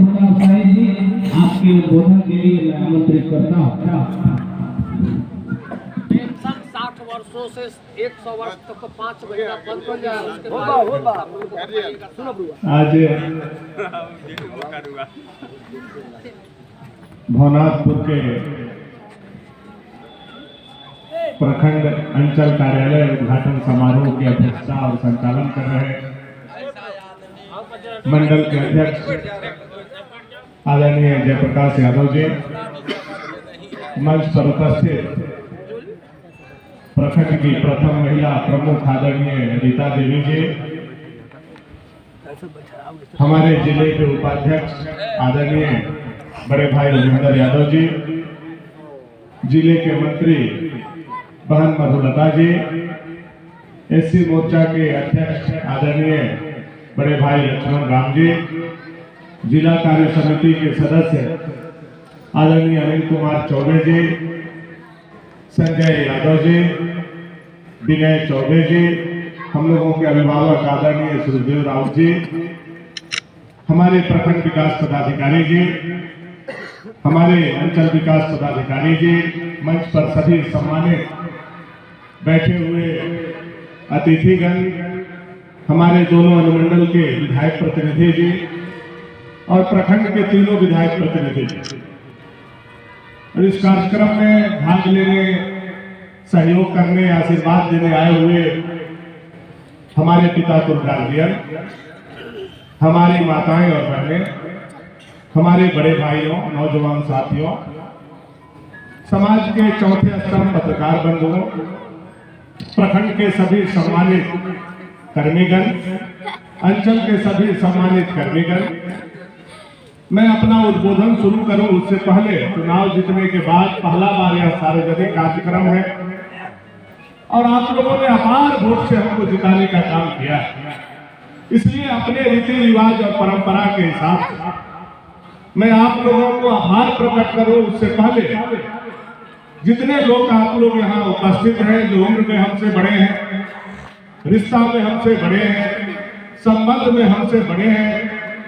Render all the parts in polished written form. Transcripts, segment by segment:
प्रताप साई जी आपके उद्बोधन के लिए मैं आमंत्रित करता हूँ। पेंशन 60 वर्षों से 100 वर्ष तक तो 5 महीना बंद कर जाए। आज भवनाथपुर के प्रखंड अंचल कार्यालय उद्घाटन समारोह की अध्यक्षता और संचालन कर रहे मंडल के अध्यक्ष आदरणीय जयप्रकाश यादव जी, मंच पर उपस्थित प्रखंड की प्रथम महिला प्रमुख आदरणीय रीता देवी जी, हमारे जिले के उपाध्यक्ष आदरणीय बड़े भाई रविंदर यादव जी, जिले के मंत्री बहन मधुलता जी, एससी मोर्चा के अध्यक्ष आदरणीय बड़े भाई लक्ष्मण राम जी, जिला कार्य समिति के सदस्य आदरणीय अनिल कुमार चौबे जी, संजय यादव जी, विनय चौबे जी, हम लोगों के अभिभावक आदरणीय सुखदेव राउत जी, हमारे प्रखंड विकास पदाधिकारी जी, हमारे अंचल विकास पदाधिकारी जी, मंच पर सभी सम्मानित बैठे हुए अतिथिगण, हमारे दोनों अनुमंडल के विधायक प्रतिनिधि जी और प्रखंड के तीनों विधायक प्रतिनिधि जी, और इस कार्यक्रम में भाग लेने, सहयोग करने, आशीर्वाद देने आए हुए हमारे पिता गार्जियन, हमारी माताएं और बहनें, हमारे बड़े भाइयों, नौजवान साथियों, समाज के चौथे स्तंभ पत्रकार बंधुओं, प्रखंड के सभी सम्मानित कर्मीगण, अंचल के सभी सम्मानित कर्मीगण, मैं अपना उद्बोधन शुरू करूं उससे पहले चुनाव जीतने के बाद पहला बार यह सार्वजनिक कार्यक्रम है और आप लोगों ने अपार वोट से हमको जिताने का काम किया, इसलिए अपने रीति रिवाज और परंपरा के हिसाब से मैं आप लोगों को आभार प्रकट करूं उससे पहले जितने लोग आप लोग यहाँ उपस्थित हैं, जो उम्र में हमसे बड़े हैं, रिश्ता में हमसे बड़े हैं, संबंध में हमसे बड़े हैं,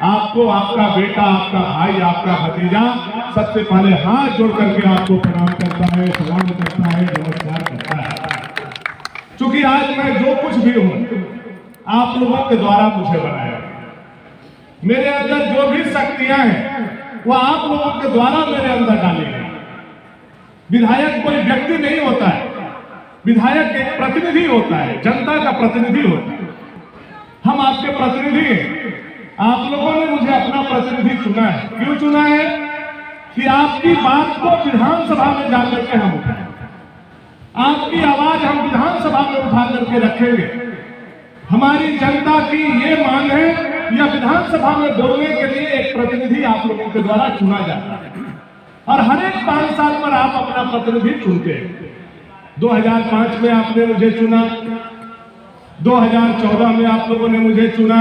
आपको आपका बेटा, आपका भाई, आपका भतीजा सबसे पहले हाथ जोड़ करके आपको प्रणाम करता है, सलाम करता है, नमस्कार करता है। क्योंकि आज मैं जो कुछ भी हूं आप लोगों के द्वारा मुझे बनाया, मेरे अंदर जो भी शक्तियां हैं वो आप लोगों के द्वारा मेरे अंदर डाली गई। विधायक कोई व्यक्ति नहीं होता है, विधायक एक प्रतिनिधि होता है, जनता का प्रतिनिधि होता है। हम आपके प्रतिनिधि हैं, आप लोगों ने मुझे अपना प्रतिनिधि चुना है। क्यों चुना है? कि आपकी बात को विधानसभा में जाकर के हम उठाएं, आपकी आवाज हम विधानसभा में उठा करके रखेंगे। हमारी जनता की ये मांग है, या विधानसभा में बोलने के लिए एक प्रतिनिधि आप लोगों के द्वारा चुना जाता है और हर एक 5 साल पर आप अपना प्रतिनिधि चुनते हैं। 2005 में आपने मुझे चुना, 2014 में आप लोगों ने मुझे चुना,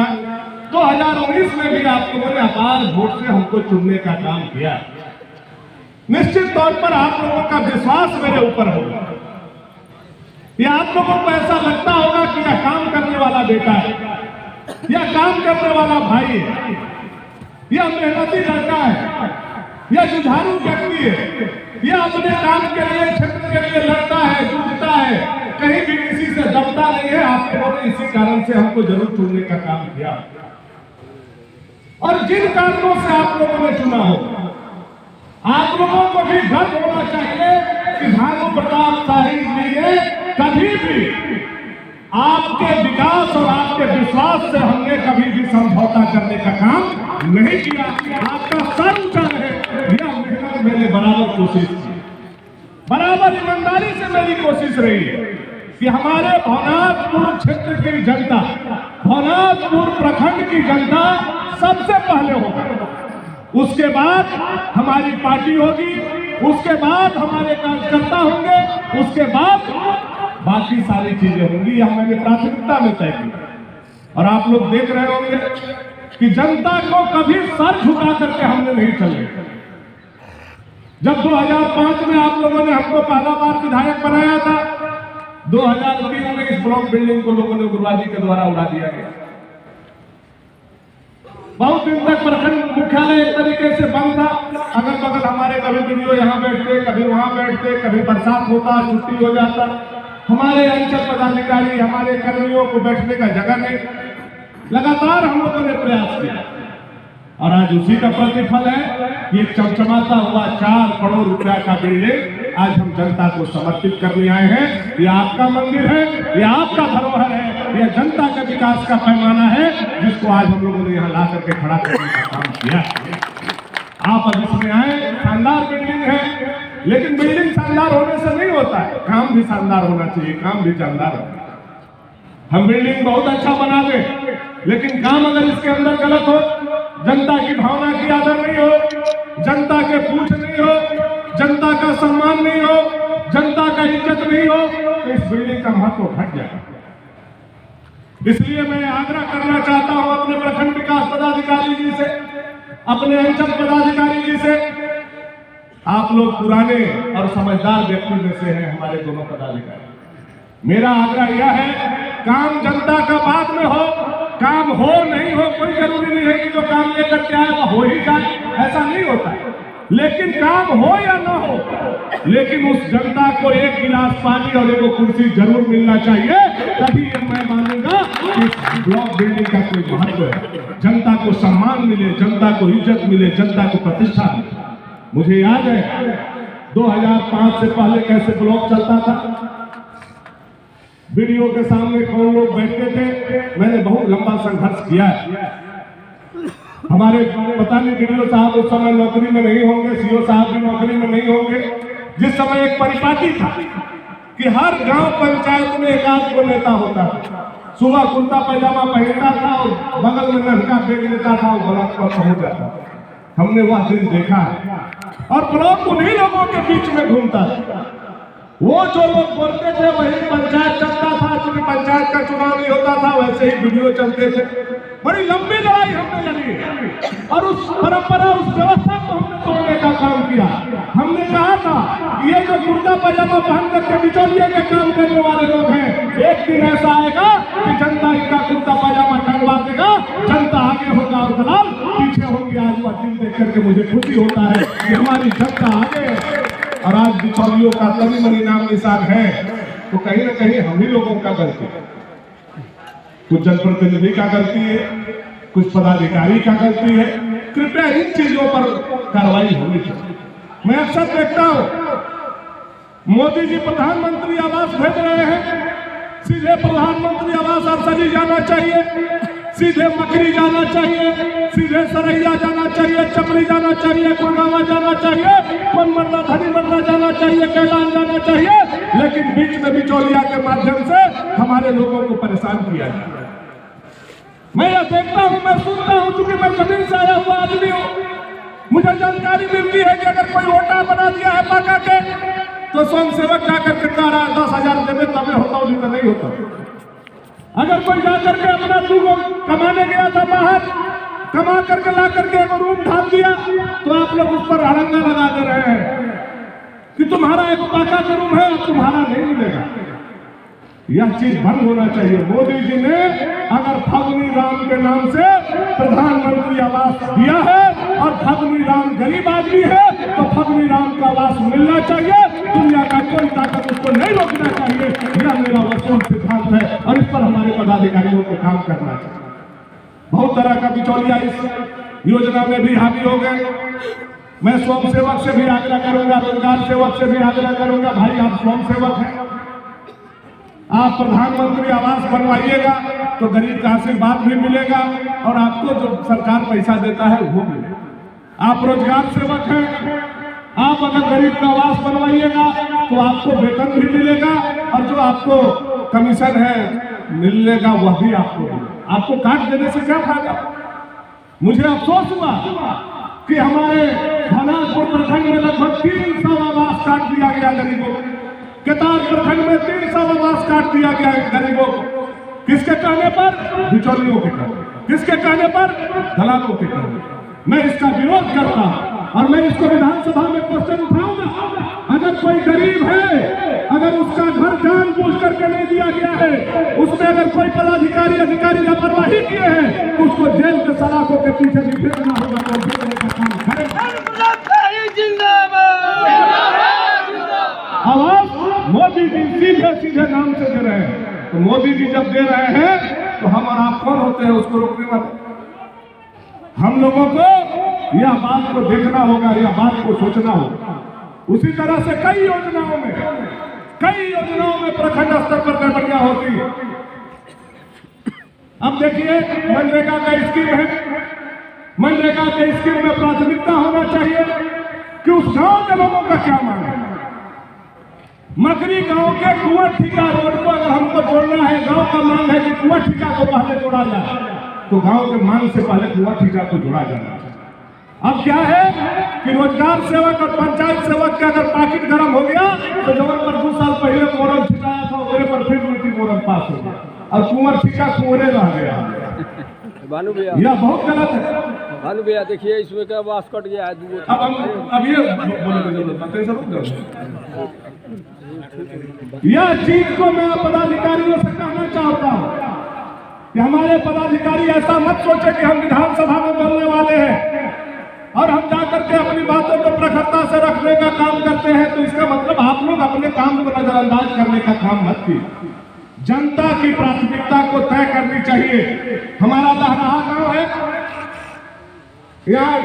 2019 में भी आप लोगों ने अपार वोट से हमको चुनने का काम किया। निश्चित तौर पर आप लोगों का विश्वास मेरे ऊपर होगा, या आप लोगों को ऐसा लगता होगा कि यह काम करने वाला बेटा है, यह काम करने वाला भाई है, यह मेहनती लड़का है, यह जुझारू व्यक्ति है, यह अपने काम के लिए, क्षेत्र के लिए लड़ता है, जूझता है, कहीं भी किसी से दबता नहीं है। आप लोगों ने इसी कारण से हमको जरूर चुनने का काम किया। और जिन कारणों से आप लोगों ने चुना हो, आप लोगों को भी गर्व होना चाहिए कि भानु प्रताप शाही जी ने कभी भी आपके विकास और आपके विश्वास से हमने कभी भी समझौता करने का काम नहीं किया। आपका सर ऊंचा रहे, यह मेहनत मैंने बराबर कोशिश की, बराबर ईमानदारी से मेरी कोशिश रही है कि हमारे भवनाथपुर क्षेत्र की जनता, भवनाथपुर प्रखंड की जनता सबसे पहले होगा, उसके बाद हमारी पार्टी होगी, उसके बाद हमारे कार्यकर्ता होंगे, उसके बाद बाकी सारी चीजें होंगी। यह मैंने प्राथमिकता में तय की। और आप लोग देख रहे होंगे कि जनता को कभी सर झुका करके हमने नहीं चले। जब 2005 में आप लोगों ने हमको पहला बार विधायक बनाया था, 2003 में इस ब्लॉक बिल्डिंग को लोगों ने उग्रवादी के द्वारा उड़ा दिया गया। बहुत दिन तक प्रखंड मुख्यालय एक तरीके से बंद था। अगल बगल हमारे कभी वीडियो यहाँ बैठते, कभी वहाँ बैठते, कभी बरसात होता, छुट्टी हो जाता, हमारे अंचल पदाधिकारी, हमारे कर्मियों को बैठने का जगह नहीं। लगातार हम लोगों ने प्रयास किया और आज उसी का प्रतिफल है कि चमचमाता हुआ 4 करोड़ रुपया का बिल्डिंग आज हम जनता को समर्पित करने आए हैं। ये आपका मंदिर है, ये आपका धरोहर है, ये जनता के विकास का पैमाना है जिसको आज हम लोगों ने यहाँ ला करके खड़ा करने का काम किया। आप अब इसमें आए, शानदार बिल्डिंग है, लेकिन बिल्डिंग शानदार होने से नहीं होता है, काम भी शानदार होना चाहिए, काम भी शानदार होना चाहिए। हम बिल्डिंग बहुत अच्छा बना दें, लेकिन काम अगर इसके अंदर गलत हो, जनता की भावना की आदर नहीं हो, जनता के पूछ नहीं हो, जनता का सम्मान नहीं हो, जनता का इज्जत नहीं हो, तो इस बिल्डिंग का महत्व घट जाएगा। इसलिए मैं आग्रह करना चाहता हूं अपने प्रखंड विकास पदाधिकारी जी से, अपने अंचल पदाधिकारी जी से, आप लोग पुराने और समझदार व्यक्ति में से हैं हमारे दोनों पदाधिकारी। मेरा आग्रह यह है, काम जनता का बाद में हो, काम हो नहीं हो कोई जरूरी नहीं है कि जो काम लेकर के आए वो हो ही जाए, ऐसा नहीं होता है। लेकिन काम हो या ना हो, लेकिन उस जनता को एक गिलास पानी और एक कुर्सी जरूर मिलना चाहिए, तभी ये मैं मानूंगा कि इस ब्लॉक बिल्डिंग का कोई महत्व है। जनता को सम्मान मिले, जनता को इज्जत मिले, जनता को प्रतिष्ठा मिले। मुझे याद है 2005 से पहले कैसे ब्लॉक चलता था, वीडियो के सामने कौन लोग बैठते थे, मैंने बहुत लंबा संघर्ष किया है। हमारे पता नहीं वीडियो साहब उस समय नौकरी में नहीं होंगे, सीओ साहब भी नौकरी में नहीं होंगे। जिस समय एक परिपाटी था कि हर गांव पंचायत में एक आध को नेता होता था, सुबह कुर्ता पैजामा पहनता था और बगल में नलका फेंक लेता था और ब्लॉक पर पहुंच जाता था। हमने वह दिन देखा है और ब्लॉक उन्हीं लोगों के बीच में घूमता था। वो जो लोग बोलते थे वही पंचायत चलता था, क्योंकि पंचायत का चुनाव नहीं होता था, वैसे ही वीडियो चलते थे। बड़ी लंबी लड़ाई हमने लड़ी और उस परंपरा, उस व्यवस्था को हमने तोड़ने का काम किया। हमने कहा था कि ये जो कुर्ता पैजामा पहन करके बिचौलिए के काम करने वाले लोग हैं, एक दिन ऐसा आएगा कि जनता इनका कुर्ता पैजामा टंगवा देगा, जनता आगे होगा और दलाल पीछे होंगे। आज वह दिन देख करके मुझे खुशी होता है कि हमारी जनता आगे है और आज बिचौलियों का तनी मनी नाम निशान है, तो कहीं ना कहीं हम ही लोगों का गलती है। कुछ जनप्रतिनिधि का गलती है, कुछ पदाधिकारी का गलती है। कृपया इन चीजों पर कार्रवाई होनी चाहिए। मैं अक्सर देखता हूं मोदी जी प्रधानमंत्री आवास भेज रहे हैं, सीधे प्रधानमंत्री आवास अरसरी जाना चाहिए, सीधे मकरी जाना चाहिए, सीधे सरैया जाना चाहिए, चमड़ी जाना चाहिए, गुड़गावा जाना चाहिए, मनमर्रा धनीमर्रा जाना चाहिए, कैलान जाना चाहिए, लेकिन बीच में बिचौलिया के माध्यम से हमारे लोगों को परेशान किया जाता है। मैं यह देखता हूं, मैं सुनता हूं, क्योंकि मैं जमीन से आया हुआ आदमी हूं, मुझे जानकारी मिलती है कि अगर कोई वोटा बना दिया है पाका के तो स्वयं सेवक जाकर के 10,000 देवे तब होता हो, नहीं तो नहीं होता। अगर कोई जाकर के अपना दूगो कमाने गया था बाहर, कमा करके ला करके एक रूम ढाल दिया, तो आप लोग उस पर हड़ंगा लगा दे रहे हैं कि तुम्हारा एक पाका का रूम है, तुम्हारा नहीं मिलेगा। यह चीज बंद होना चाहिए। मोदी जी ने अगर फगनी राम के नाम से प्रधानमंत्री आवास दिया है और फगनी राम गरीब आदमी है, तो फगनी राम का आवास मिलना चाहिए। दुनिया का कोई ताकत उसको नहीं रोकना चाहिए। यह मेरा वसूल सिद्धांत है और इस पर हमारे पदाधिकारियों को काम करना चाहिए। बहुत तरह का बिचौलिया इस योजना में भी हावी हो गए। मैं स्वयं सेवक से भी आग्रह करूंगा, रोजगार सेवक से भी आग्रह करूंगा, भाई आप स्वयं सेवक हैं, आप प्रधानमंत्री आवास बनवाइएगा तो गरीब का आशीर्वाद भी मिलेगा और आपको जो सरकार पैसा देता है वो मिलेगा। आप रोजगार सेवक हैं, आप अगर गरीब का आवास बनवाइएगा तो आपको वेतन भी मिलेगा और जो आपको कमीशन है मिलेगा वह भी आपको मिलेगा। आपको काट देने से क्या फायदा। मुझे अफसोस हुआ कि हमारे धनाजपुर प्रखंड में लगभग 300 आवास काट दिया गया गरीबों को। केतार प्रखंड में 300 आवास काट दिया गया है गरीबों को। किसके कहने पर? बिचौलियों के कहने। किसके कहने पर? दलालों के कहने। मैं इसका विरोध करता हूं और मैं इसको विधानसभा में क्वेश्चन उठाऊंगा। अगर कोई गरीब है, अगर उसका घर जानबूझ करके करके नहीं दिया गया है, उसमें अगर कोई पदाधिकारी अधिकारी लापरवाही किए हैं तो उसको जेल के सलाखों के पीछे भी भेजना होगा। तो भेजने का काम करें। आवाज मोदी जी सीधे सीधे नाम से दे रहे हैं, तो मोदी जी जब दे रहे हैं तो हम और आप कौन होते हैं उसको रोकने वाले? हम लोगों को यह बात को देखना होगा, यह बात को सोचना होगा। उसी तरह से कई योजनाओं में प्रखंड स्तर पर गड़बड़ियां होती है। अब देखिए मनरेगा का स्कीम है, मनरेगा के स्कीम में प्राथमिकता होना चाहिए कि उस गांव के लोगों का क्या मांग है। मकरी गांव के कुआं ठीका रोड को अगर हमको जोड़ना है, गांव का मांग है कि कुआं ठीका को पहले जोड़ा जाए, तो गांव के मांग से पहले कुआं ठीका को जोड़ा जाना। अब क्या है कि रोजगार सेवक और पंचायत सेवक का अगर पाकिट गर्म हो गया तो जवन पर 2 साल पहले मोरम छिटाया था उसके पर फिर उल्टी मोरम पास हो गया और कुंवर ठीका कुंवरे रह गया। भानु भैया, यह बहुत गलत है। भानु भैया देखिए इसमें क्या बास कट गया है। अब ये यह चीज को मैं पदाधिकारियों से कहना चाहता हूँ कि हमारे पदाधिकारी ऐसा मत सोचे कि हम विधानसभा में बोलने वाले हैं और हम जाकर के अपनी बातों को प्रखरता से रखने का काम करते हैं, तो इसका मतलब आप लोग अपने काम को नजरअंदाज करने का काम मत कीजिए। जनता की प्राथमिकता को तय करनी चाहिए। हमारा दहराहा गांव है, यहाँ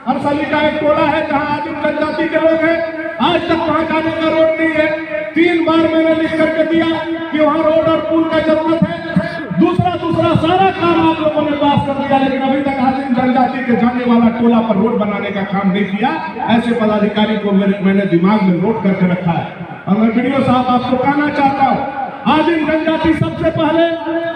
अरसली का एक टोला है जहाँ आदिम जनजाति के लोग हैं। आज तक वहां जाने का रोड नहीं है। 3 बार मैंने लिख करके दिया कि वहाँ रोड और पुल का जरूरत है। दूसरा सारा काम आप लोगों ने पास कर दिया, लेकिन अभी तक आदिम जनजाति के जाने वाला टोला पर रोड बनाने का काम नहीं किया। ऐसे पदाधिकारी को मैंने दिमाग में नोट करके रखा है और मैं वीडियो साहब आपको कहना चाहता हूँ, आदिम जनजाति सबसे पहले,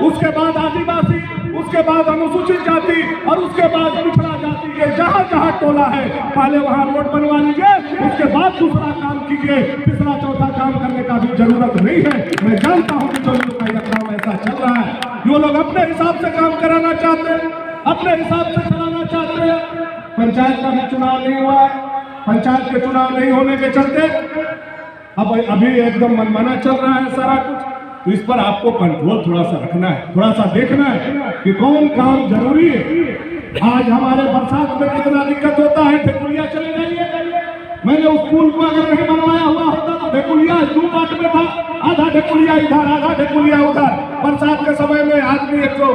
उसके बाद आदिवासी, उसके बाद अनुसूचित जाति और उसके बाद पिछड़ा जाति के जहाँ जहाँ टोला है पहले वहाँ रोड बनवा लीजिए, उसके बाद दूसरा काम कीजिए। तीसरा चौथा काम करने का भी जरूरत नहीं है। मैं जानता हूँ कि जो लोग का यह काम ऐसा चल रहा है, जो लोग अपने हिसाब से काम कराना चाहते हैं, अपने हिसाब से चलाना चाहते हैं। पंचायत का भी चुनाव नहीं हुआ है, पंचायत के चुनाव नहीं होने के चलते अब अभी एकदम मनमाना चल रहा है सारा कुछ। तो इस पर आपको कंट्रोल थोड़ा सा रखना है, थोड़ा सा देखना है कि कौन काम जरूरी है। आज हमारे बरसात में कितना दिक्कत होता है। ढेकुलिया चले जाइए, मैंने उस पुल को अगर नहीं बनवाया हुआ होता तो ढेकुलिया 2 पार्ट में था, आधा ढेकुलिया इधर आधा ढेकुलिया उधर। बरसात के समय में आदमी एक तो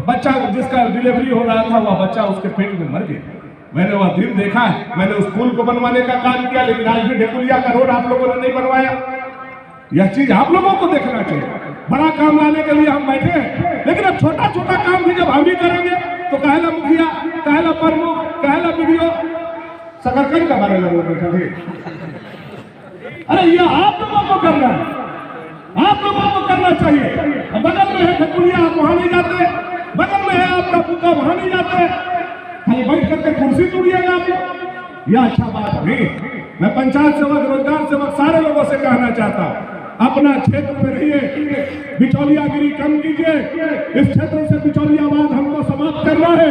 बच्चा जिसका डिलीवरी हो रहा था वह बच्चा उसके पेट में मर गया। मैंने वह दिन देखा है। मैंने उस पुल को बनवाने का काम किया, लेकिन आज भी ढेकुलिया का रोड आप लोगों ने नहीं बनवाया। यह चीज आप लोगों को देखना चाहिए। बड़ा काम लाने के लिए हम बैठे हैं, लेकिन अब छोटा छोटा काम भी जब हम ही करेंगे तो कहला मुखिया, कहला प्रमुख, कहला वीडियो सकरकंद का बारे में बैठा थे। अरे यह आप लोगों को करना है, आप लोगों को करना चाहिए। बगल में है ढेकुलिया, आप वहां नहीं जाते, बगल में है आपका पुका, वहां नहीं जाते, खाली बैठ करके कुर्सी तोड़िएगा आप लोग। यह अच्छा बात नहीं। मैं पंचायत सेवक, रोजगार सेवक सारे लोगों से कहना चाहता हूँ, अपना क्षेत्र में रहिए, बिचौलियागिरी कम कीजिए। इस क्षेत्र से बिचौलियावाद हमको समाप्त करना है।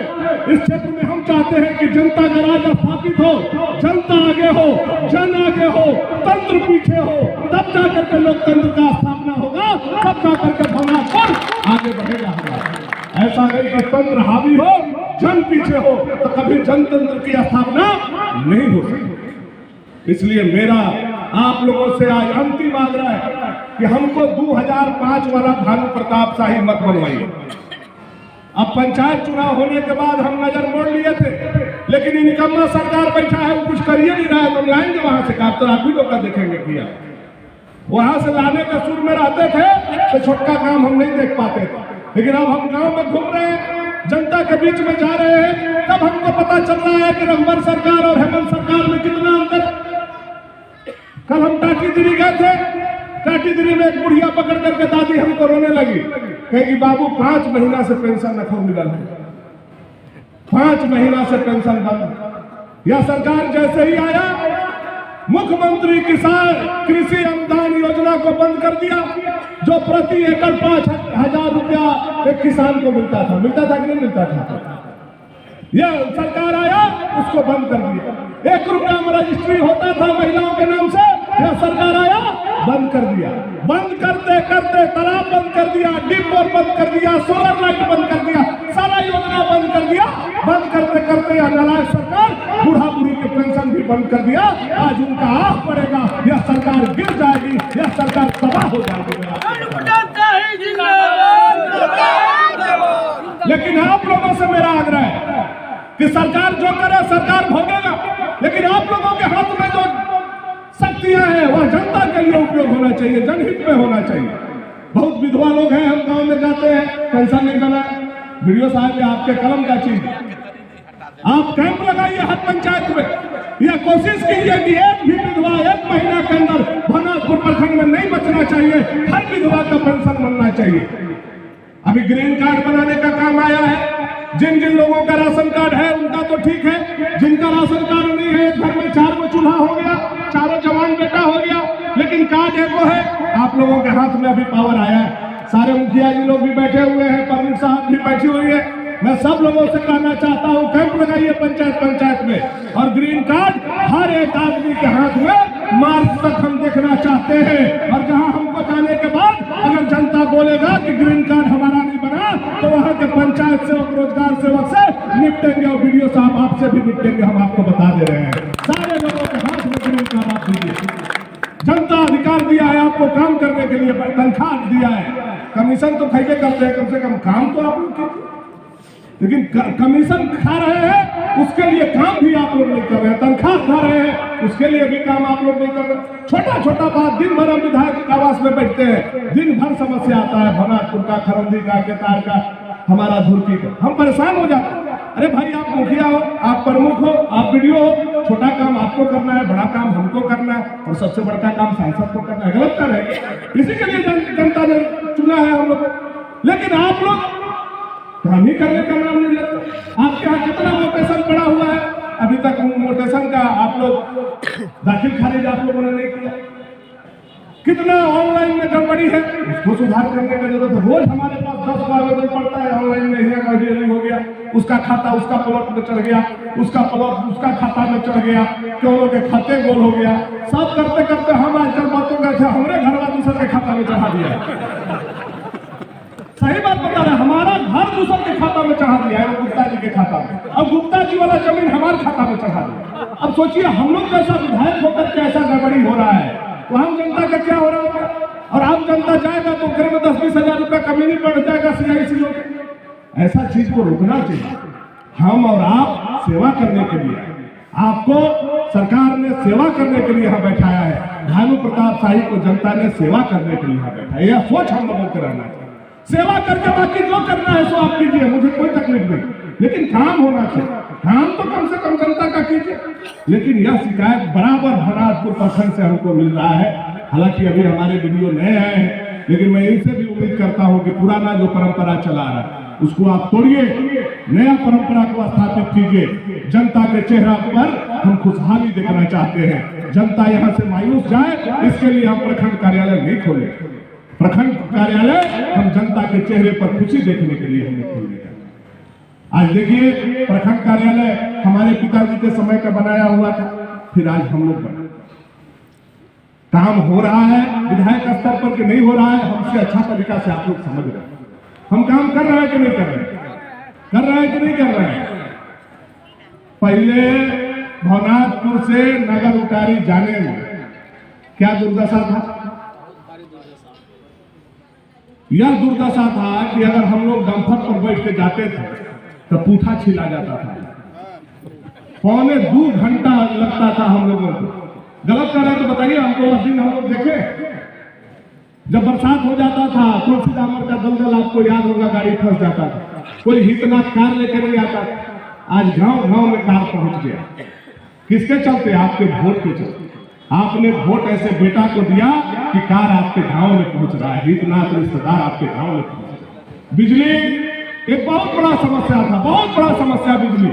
इस क्षेत्र में हम चाहते हैं कि जनता का राज स्थापित हो, जनता आगे हो, जन आगे हो, तंत्र पीछे हो, तब जाकर के लोकतंत्र का स्थापना होगा, तब जाकर के भवनापुर आगे बढ़ेगा। ऐसा नहीं कि तंत्र हावी हो, जन पीछे हो, तो कभी जनतंत्र की स्थापना नहीं हो सकती। इसलिए मेरा आप लोगों से आज अंतिम आग्रह है कि हमको 2005 वाला भानु प्रताप शाही मत बनवाइए। अब पंचायत चुनाव होने के बाद हम नजर मोड़ लिए थे, लेकिन निकम्मा सरकार बैठा है, वो कुछ करिए नहीं रहा है, तो लाएंगे वहां से काम तो आप ही लोग का देखेंगे किया। वहां से लाने के सुर में रहते थे तो छोटका काम हम नहीं देख पाते थे, लेकिन अब हम गांव में घूम रहे हैं, जनता के बीच में जा रहे हैं, तब हमको पता चल रहा है कि रघुवर सरकार और हेमंत सरकार में कितना अंतर। कल हम टाटीदिरी गए थे, टाटीदिरी में एक बुढ़िया पकड़ करके दादी हमको रोने लगी, कहेगी बाबू 5 महीना से पेंशन न मिला है, 5 महीना से पेंशन बंद। यह सरकार जैसे ही आया, मुख्यमंत्री किसान कृषि अनुदान योजना को बंद कर दिया, जो प्रति एकड़ 5,000 रुपया एक किसान को मिलता था कि नहीं मिलता था। यह सरकार आया, उसको बंद कर दिया। 1 रुपया में रजिस्ट्री होता था महिलाओं के नाम से, यह सरकार आया बंद कर दिया। बंद करते करते तालाब बंद कर दिया, डीप बोर बंद कर दिया, सोलर लाइट बंद कर दिया, सारा योजना बंद कर दिया। बंद करते करते यह नालायक सरकार बूढ़ा बुढ़ी के पेंशन भी बंद कर दिया। आज उनका आह पड़ेगा, यह सरकार गिर जाएगी, यह सरकार तबाह हो जाएगी। लेकिन आप लोगों से मेरा आग्रह है कि सरकार जो करे सरकार भोगेगा, लेकिन आप लोगों के हाथ में जो शक्तियां हैं वह जनता के लिए उपयोग होना चाहिए, जनहित में होना चाहिए। बहुत विधवा लोग हैं, हम गांव में जाते हैं, पेंशन नहीं बना। वीडियो साहब ये आपके कलम का चीज, आप कैंप लगाइए हर पंचायत में, यह कोशिश कीजिए कि एक भी विधवा 1 महीना के अंदर भवनाथपुर प्रखंड में नहीं बचना चाहिए, हर विधवा का पेंशन बनना चाहिए। अभी ग्रीन कार्ड बनाने का काम आया है। जिन जिन लोगों का राशन कार्ड है उनका तो ठीक है, जिनका राशन कार्ड नहीं है, घर में 4 गो चूल्हा हो गया, 4 जवान बेटा हो गया, लेकिन कार्ड एक वो है। आप लोगों के हाथ में अभी पावर आया है, सारे मुखिया जी लोग भी बैठे हुए हैं, परवीन साहब भी बैठी हुई है। मैं सब लोगों से कहना चाहता हूं, कैंप लगाइए पंचायत में, और ग्रीन कार्ड हर एक आदमी के हाथ में मार्च तक हम देखना चाहते हैं। और जहां हमको जाने के बाद अगर जनता बोलेगा कि ग्रीन कार्ड हमारा नहीं बना, तो वहां के पंचायत सेवक, रोजगार सेवक से निपटेंगे, और वीडियो साहब आपसे भी निपटेंगे, हम आपको बता दे रहे हैं। सारे लोगों के हाथ में ग्रीन कार्ड आप दीजिए। जनता अधिकार दिया है आपको काम करने के लिए, तनख्वाह दिया है, कमीशन तो खाइए करते हैं, कम से कम काम तो आप लोग कीजिए। लेकिन कमीशन खा रहे हैं, उसके लिए काम भी आप लोग नहीं कर रहे हैं, तनख्वाह खा रहे हैं, उसके लिए भी काम आप लोग नहीं कर रहे हैं। छोटा छोटा बात, दिन भर हम विधायक आवास में बैठते हैं, दिन भर समस्या आता है, भवनाथपुर का, खरौंदी का, केतार का, हमारा धुरकी का, हम परेशान हो जाते हैं। अरे भाई, आप मुखिया हो, आप प्रमुख हो, आप वीडियो हो, छोटा काम आपको करना है, बड़ा काम हमको करना है, और सबसे बड़ा काम सांसद को करना है। गलत कर रहे हैं, इसी के लिए जनता ने चुना है हम लोग। लेकिन आप लोग काम ही करने का नाम नहीं लेते। आपके यहाँ कितना मोटेशन पड़ा हुआ है, अभी तक मोटेशन का आप लोग दाखिल खारिज आप लोगों ने नहीं किया। कितना ऑनलाइन में गड़बड़ी है, उसको सुधार करने का जरूरत है। रोज हमारे पास 10 आवेदन पड़ता है, ऑनलाइन में हियरिंग हो गया, उसका खाता उसका प्लॉट में चढ़ गया, उसका प्लॉट उसका खाता में चढ़ गया, क्यों के खाते गोल हो गया। सब करते करते हम आजकल बातों का हमारे घर वाले दूसरे के खाता में चढ़ा दिया। सही बात बता रहे, हमारा घर दूसरे के खाता में चढ़ा दिया है, वो गुप्ता जी के खाता में। अब गुप्ता जी वाला जमीन हमारे खाता में चढ़ा दिया। अब सोचिए, हम लोग जैसा विधायक होकर के ऐसा गड़बड़ी हो रहा है, तो हम जनता का क्या हो रहा होगा। और आम जनता जाएगा तो घर में 10-20 हजार रुपया कमी नहीं पड़ जाएगा CIC लोग। ऐसा चीज को रोकना चाहिए। हम और आप सेवा करने के लिए, आपको सरकार ने सेवा करने के लिए यहाँ बैठाया है। भानु प्रताप शाही को जनता ने सेवा करने के लिए यहाँ बैठाया, यह सोच हम लोगों को रहना चाहिए। सेवा करके बाकी जो करना है सो आप कीजिए, मुझे कोई तकलीफ नहीं, लेकिन काम होना चाहिए। काम तो कम से कम जनता का कीजिए। लेकिन यह शिकायत बराबर भवनाथपुर प्रखंड से हमको मिल रहा है। हालांकि अभी हमारे वीडियो नए आए हैं, लेकिन मैं इनसे भी उम्मीद करता हूं कि पुराना जो परंपरा चला रहा है उसको आप तोड़िए, नया परंपरा को स्थापित कीजिए। जनता के चेहरा पर हम खुशहाली देखना चाहते हैं, जनता यहाँ से मायूस जाए, इसके लिए हम प्रखंड कार्यालय नहीं खोले। प्रखंड कार्यालय हम जनता के चेहरे पर खुशी देखने के लिए हमने खोले। आज देखिए, प्रखंड कार्यालय हमारे पिताजी के समय का बनाया हुआ था, फिर आज हम लोग बना। काम हो रहा है विधायक स्तर पर कि नहीं हो रहा है, हमसे अच्छा तरीका से आप लोग समझ रहे हैं। हम काम कर रहे हैं कि नहीं कर रहे हैं, कर रहे हैं कि नहीं कर रहे हैं। पहले भवनाथपुर से नगर उटारी जाने में क्या दुर्दशा था। यह दुर्दशा था कि अगर हम लोग डंपर पर बैठ के जाते थे तो पूठा छिला जाता था, 1.25 घंटा लगता था हम लोगों को। गलत कर रहे तो बताइए हमको। उस दिन हम लोग देखे, जब बरसात हो जाता था, तुलसी दामर का दलदल आपको याद होगा, गाड़ी फंस जाता था, कोई हितनाथ कार लेकर नहीं आता था। आज गांव गांव में कार पहुंच गया, किसके चलते? आपके वोट के चलते। आपने वोट ऐसे बेटा को दिया कि कार आपके गांव में पहुंच रहा है, हितनाथ रिश्तेदार आपके गांव में पहुंच रहा है। बिजली एक बहुत बड़ा समस्या था, बहुत बड़ा समस्या बिजली।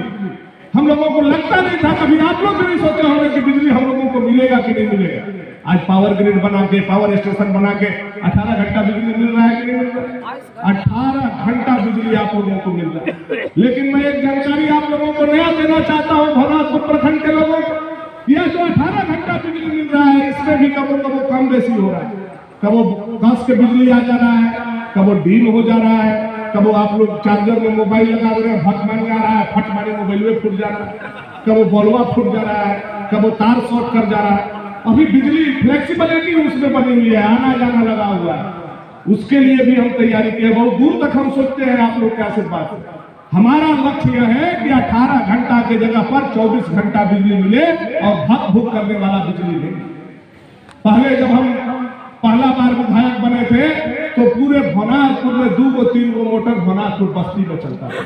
हम लोगों को लगता नहीं था, कभी आप लोग भी नहीं सोचे होंगे कि बिजली हम लोगों को मिलेगा कि नहीं मिलेगा। आज पावर ग्रिड बना के, पावर स्टेशन बना के 18 घंटा बिजली मिल रहा है कि नहीं मिल रहा है? 18 घंटा बिजली आप लोगों को मिल रहा है। लेकिन मैं एक जानकारी आप लोगों को नया देना चाहता हूँ, भवनाथपुर प्रखंड के लोगों को। यह जो 18 घंटा बिजली मिल रहा है, इसमें भी कबो कबो कम बेसी हो रहा है। कबो 10 के बिजली आ जा रहा है, कबो डीम हो जा रहा है, कबो आप लोग चार्जर में मोबाइल लगा रहे हैं, फट मार जा रहा है, फट मारे मोबाइल में फूट जा रहा है, कबो बल्बा फूट जा रहा है, कबो तार शॉर्ट कर जा रहा है। अभी बिजली फ्लेक्सिबिलिटी उसमें बनी हुई है, आना जाना लगा हुआ है, उसके लिए भी हम तैयारी किए। बहुत दूर तक हम सोचते हैं आप लोग के आशीर्वाद से। हमारा लक्ष्य यह है कि 18 घंटा की जगह पर 24 घंटा बिजली मिले और भक भुक करने वाला बिजली मिले। पहले जब हम पहला बार विधायक बने थे तो पूरे भोनाथपुर में 2-3 मोटर भोनाथपुर बस्ती में चलता था।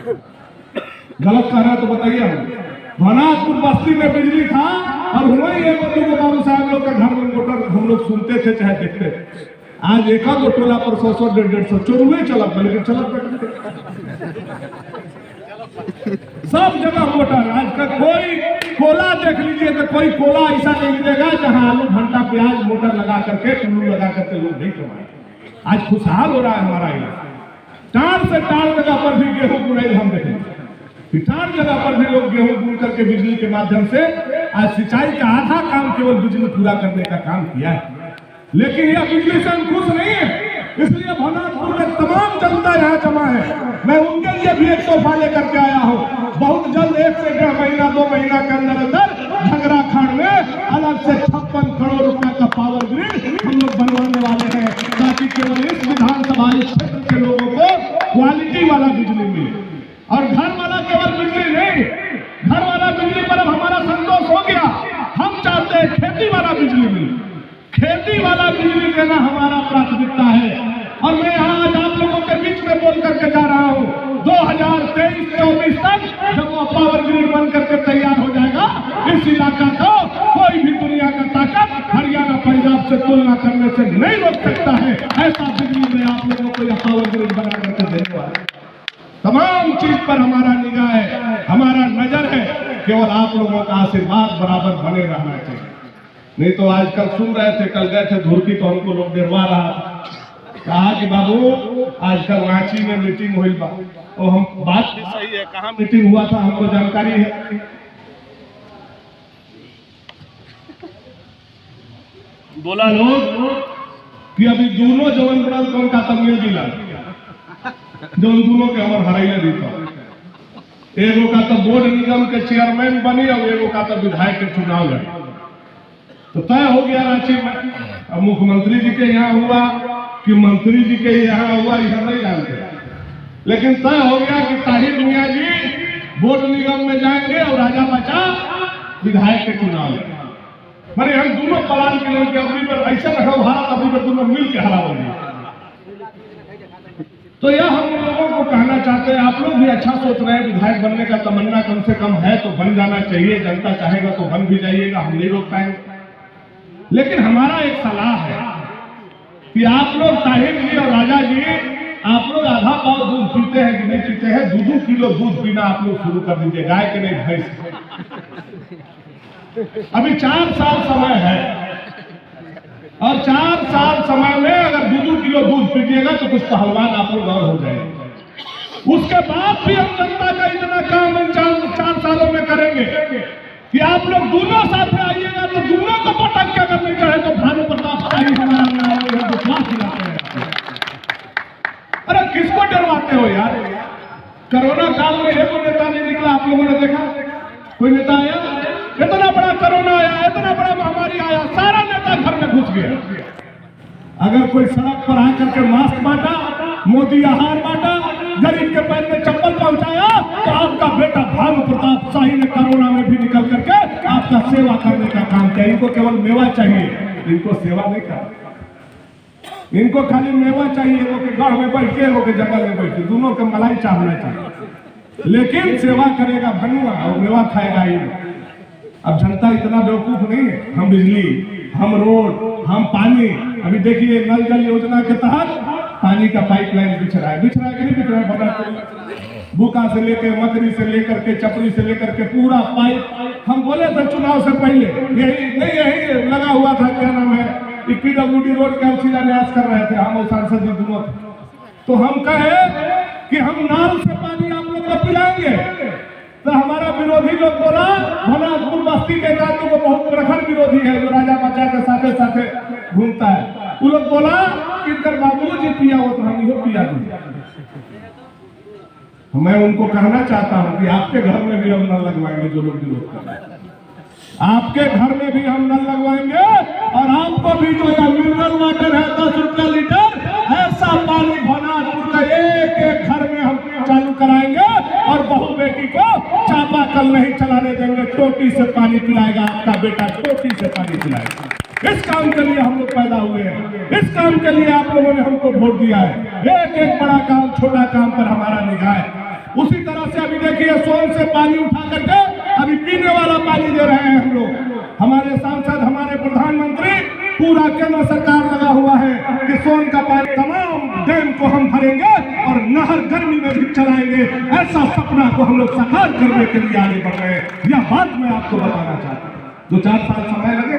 गलत कह रहा तो बताइए। हम भोनाथपुर बस्ती में बिजली था और वही एक बाबू साहब लोग के घर में मोटर हम लोग सुनते थे चाहे देखते थे। आज एक टोला पर 100-150 चोरुए चलत, लेकिन चलत सब जगह मोटर। आज का कोई कोला देख लीजिए तो कोई कोला ऐसा नहीं मिलेगा जहां आलू भंटा प्याज मोटर लगा करके टुल्लू लगा करके लोग नहीं कमाए। आज खुशहाल हो रहा है हमारा इलाका। टार से टार जगह पर भी गेहूं बुनाई हम देखेंगे, टार जगह पर भी लोग गेहूं बुन करके बिजली के माध्यम से आज सिंचाई का आधा काम केवल बिजली पूरा करने का काम किया है। लेकिन यह बिजली से हम खुश नहीं है, इसलिए भोनाथपुर में तमाम जनता यहाँ जमा है। मैं उनके लिए भी एक तोहफा लेकर के आया हूँ। बहुत जल्द 1 से 1.5 महीना 2 महीना के अंदर अंदर झगड़ा खाड़ में अलग से 56 करोड़ रुपए का पावर ग्रिड हम लोग बनवाने वाले हैं, ताकि केवल इस विधानसभा क्षेत्र के लोगों को क्वालिटी वाला बिजली मिले। और घर वाला केवल बिजली नहीं, घर वाला बिजली पर अब हमारा संतोष हो गया। हम चाहते हैं खेती वाला बिजली मिले, खेती वाला बिजली देना हमारा प्राथमिकता है। और मैं यहाँ आज आप लोगों के बीच में बोल करके जा रहा हूँ, 2023-24 तक जब वो पावर ग्रिड बन करके तैयार हो जाएगा, इस इलाका को कोई भी दुनिया का ताकत हरियाणा पंजाब से तुलना करने से नहीं रोक सकता है। ऐसा बिजली में आप लोगों को यह पावर ग्रिड बना करके देने वाला। तमाम चीज पर हमारा निगाह है, हमारा नजर है, केवल आप लोगों का आशीर्वाद बराबर बने रहना चाहिए। नहीं तो आजकल सुन रहे थे, कल गए थे धुरकी तो हमको लोग डरवा रहा था, कहा कि बाबू आजकल रांची में मीटिंग हुई बा। और हम बात भी सही है, कहाँ मीटिंग हुआ था हमको जानकारी है। बोला लोग कि अभी दोनों जवन ब्रांच कौन का तमिल जिला जो दोनों के हमर हराइले दी था। एगो का तो बोर्ड निगम के चेयरमैन बनी और एगो का तो विधायक के चुनाव लड़ी। तो तय हो गया रांची में। अब मुख्यमंत्री जी के यहाँ हुआ कि मंत्री जी के यहाँ हुआ, यह नहीं जानते, लेकिन तय हो गया कि ताहिर मियां जी बोर्ड निगम में जाएंगे और राजा बच्चा विधायक के चुनाव लड़ेंगे। मैंने हम दोनों प्लान के लिए अभी पर ऐसा रखा भारत अभी पर दोनों मिल के हरा होंगे। तो यह हम लोगों को कहना चाहते हैं, आप लोग भी अच्छा सोच रहे हैं, विधायक बनने का तमन्ना कम से कम है तो बन जाना चाहिए। जनता चाहेगा तो बन भी जाइएगा, हम नहीं रोक पाएंगे। लेकिन हमारा एक सलाह है कि आप लोग ताहिर जी और राजा जी, आप लोग आधा पाव दूध पीते हैं कि नहीं पीते हैं, 2-2 किलो दूध पीना आप लोग शुरू कर दीजिए, गाय के नहीं भैंस। अभी 4 साल समय है और 4 साल समय में अगर 2-2 किलो दूध पीजिएगा तो कुछ पहलवान आप लोग और हो जाएंगे। उसके बाद भी हम जनता का इतना काम इन 4 सालों में करेंगे कि आप लोग दोनों साथ में आइएगा तो दोनों को पटक के अगर नहीं कहे तो भानु प्रताप शाही हमारा नाम तो क्या खिलाते हैं। अरे किसको डरवाते हो यार? कोरोना काल में एक नेता नहीं निकला, आप लोगों ने देखा? कोई नेता आया? इतना बड़ा कोरोना आया, इतना बड़ा महामारी आया, सारा नेता घर में घुस गया। अगर कोई सड़क पर आकर के मास्क बांटा, मोदी आहार बांटा, गरीब के पैर में चप्पल पहुंचाया, तो आपका बेटा भानु प्रताप शाही ने कोरोना में भी निकल करके आपका सेवा करने का काम किया। इनको केवल मेवा चाहिए, इनको सेवा नहीं करना। इनको खाली मेवा चाहिए, वो के गढ़ में बैठ के, वो के जंगल में बैठ के, दोनों के मलाई चाहना चाहिए। लेकिन सेवा करेगा भनुआ और मेवा खाएगा ही। अब जनता इतना बेवकूफ नहीं है। हम बिजली, हम रोड, हम पानी, अभी देखिए नल जल योजना के तहत पानी का पाइपलाइन बिछ रहा है कि नहीं बिछ रहा है? बना बुका से लेकर मकरी से लेकर के चपड़ी से लेकर के पूरा पाइप। हम बोले थे चुनाव से पहले यही लगा हुआ था, क्या नाम है, PWD रोड का शिलान्यास कर रहे थे हम और सांसद जी दोनों। तो हम कहे कि हम नाल से पानी आप लोग को पिलाएंगे, तो हमारा विरोधी लोग बोला भनापुर बस्ती के जातों को बहुत प्रखर विरोधी है जो राजा बच्चा के साथे साथे घूमता है। वो लोग बोला कि इधर बाबूजी पिया हो तो हम इहो पिया दूं। मैं उनको कहना चाहता हूं कि आपके घर में भी हम नल लगवाएंगे जो लोग विरोध कर रहे हैं, आपके घर में भी हम नल लगवाएंगे और आपको भी जो यह मिनरल वाटर है 10 रुपया लीटर, ऐसा पानी भनापुर का एक एक घर में हम चालू कराएंगे और बहू बेटी को चापाकल नहीं चलाने देंगे, टोटी से पानी पिलाएगा आपका बेटा, टोटी से पानी पिलाएगा। इस काम के लिए हम लोग पैदा हुए हैं, इस काम के लिए आप लोगों ने हमको वोट दिया है। एक एक बड़ा काम छोटा काम पर हमारा निगाह है। उसी तरह से अभी देखिए सोन से पानी उठा करके अभी पीने वाला पानी दे रहे हैं हम लोग। हमारे सांसद, हमारे प्रधानमंत्री, पूरा केंद्र सरकार लगा हुआ है कि सोन का पानी तमाम डैम को हम भरेंगे और नहर गर्मी में भी चलाएंगे। ऐसा सपना को हम लोग साकार करने के लिए आगे बढ़ रहे हैं। यह बात मैं आपको बताना चाहता हूँ। 2-4 साल समय लगे